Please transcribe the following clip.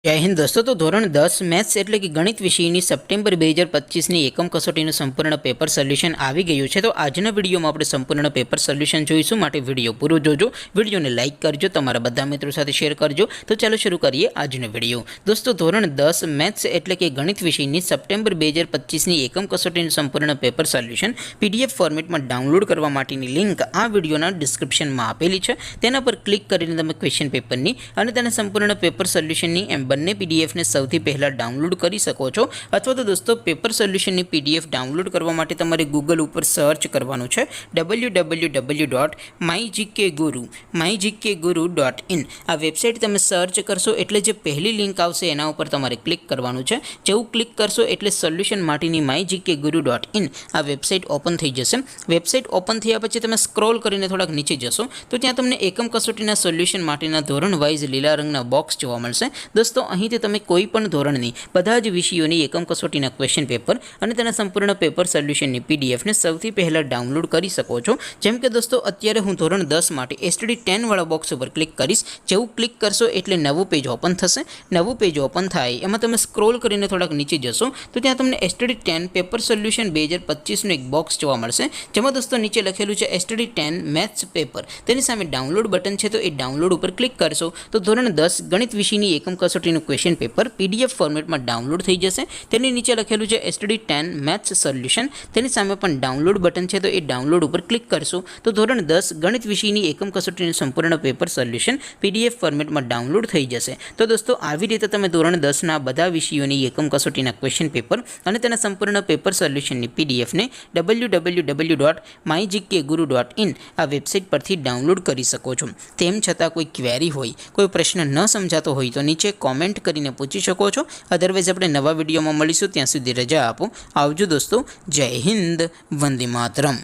જય હિન્દ દોસ્તો, તો ધોરણ 10 મેથ્સ એટલે કે ગણિત વિષયની સપ્ટેમ્બર 2025ની એકમ કસોટીનું સંપૂર્ણ પેપર સોલ્યુશન આવી ગયું છે। તો આજના વિડીયોમાં આપણે સંપૂર્ણ પેપર સોલ્યુશન જોઈશું, માટે વિડીયો પૂરો જોજો, વિડીયોને લાઇક કરજો, તમારા બધા મિત્રો સાથે શેર કરજો। તો ચાલો શરૂ કરીએ આજનો વિડીયો। દોસ્તો, ધોરણ 10 મેથ્સ એટલે કે ગણિત વિષયની સપ્ટેમ્બર 2025ની એકમ કસોટીનું સંપૂર્ણ પેપર સોલ્યુશન PDF ફોર્મેટમાં ડાઉનલોડ કરવા માટેની લિંક આ વિડીયોના ડિસ્ક્રિપ્શનમાં આપેલી છે। તેના પર ક્લિક કરીને તમે ક્વેશ્ચન પેપરની અને તેના સંપૂર્ણ પેપર સોલ્યુશનની બંને PDF ને સૌથી પહેલાં ડાઉનલોડ કરી શકો છો। અથવા તો દોસ્તો, પેપર સોલ્યુશનની PDF ડાઉનલોડ કરવા માટે તમારે ગૂગલ ઉપર સર્ચ કરવાનું છે www.mygkguru.in। આ વેબસાઇટ તમે સર્ચ કરશો એટલે જે પહેલી લિંક આવશે એના ઉપર તમારે ક્લિક કરવાનું છે। જેવું ક્લિક કરશો એટલે સોલ્યુશન માટેની mygkguru.in આ વેબસાઇટ ઓપન થઈ જશે। વેબસાઇટ ઓપન થયા પછી તમે સ્ક્રોલ કરીને થોડાક નીચે જશો તો ત્યાં તમને એકમ કસોટીના સોલ્યુશન માટેના ધોરણ વાઇઝ લીલા રંગના બોક્સ જોવા મળશે। દોસ્તો, અહીંથી તમે કોઈ પણ ધોરણની બધા જ વિષયોની એકમ કસોટીના ક્વેશ્ચન પેપર અને તેના સંપૂર્ણ પેપર સોલ્યુશનની PDF ને સૌથી પહેલાં ડાઉનલોડ કરી શકો છો। જેમ કે દોસ્તો, અત્યારે હું ધોરણ 10 માટે STD 10 વાળા બોક્સ ઉપર ક્લિક કરીશ। જેવું ક્લિક કરશો એટલે નવું પેજ ઓપન થશે। નવું પેજ ઓપન થાય એમાં તમે સ્ક્રોલ કરીને થોડાક નીચે જશો તો ત્યાં તમને STD 10 પેપર સોલ્યુશન 2025નું એક બોક્સ જોવા મળશે, જેમાં દોસ્તો નીચે લખેલું છે STD 10 મેથ્સ પેપર। તેની સામે ડાઉનલોડ બટન છે, તો એ ડાઉનલોડ ઉપર ક્લિક કરશો તો ધોરણ 10 ગણિત વિષયની એકમ કસોટીનું ક્વેશ્ચન પેપર PDF ફોર્મેટમાં ડાઉનલોડ થઈ જશે। તેની નીચે લખેલું છે STD 10 મેથ્સ સોલ્યુશન। તેની સામે પણ ડાઉનલોડ બટન છે, તો એ ડાઉનલોડ ઉપર ક્લિક કરશો તો ધોરણ 10 ગણિત વિષયની એકમ કસોટીનું સંપૂર્ણ પેપર સોલ્યુશન PDF ફોર્મેટમાં ડાઉનલોડ થઈ જશે। તો દોસ્તો, આવી રીતે તમે ધોરણ 10ના બધા વિષયોની એકમ કસોટીના ક્વેશ્ચન પેપર અને તેના સંપૂર્ણ પેપર સોલ્યુશનની PDF ને www.mygkguru.in આ વેબસાઇટ પરથી ડાઉનલોડ કરી શકો છો। તેમ છતાં કોઈ ક્વેરી હોય, કોઈ પ્રશ્ન ન સમજાતો હોય તો નીચે કોમેન્ટ કરીને પૂછી શકો છો। અધરવાઇઝ આપણે નવા વિડીયોમાં મળીશું, ત્યાં સુધી રજા આપો। આવજો દોસ્તો, જય હિન્દ, વંદે માતરમ।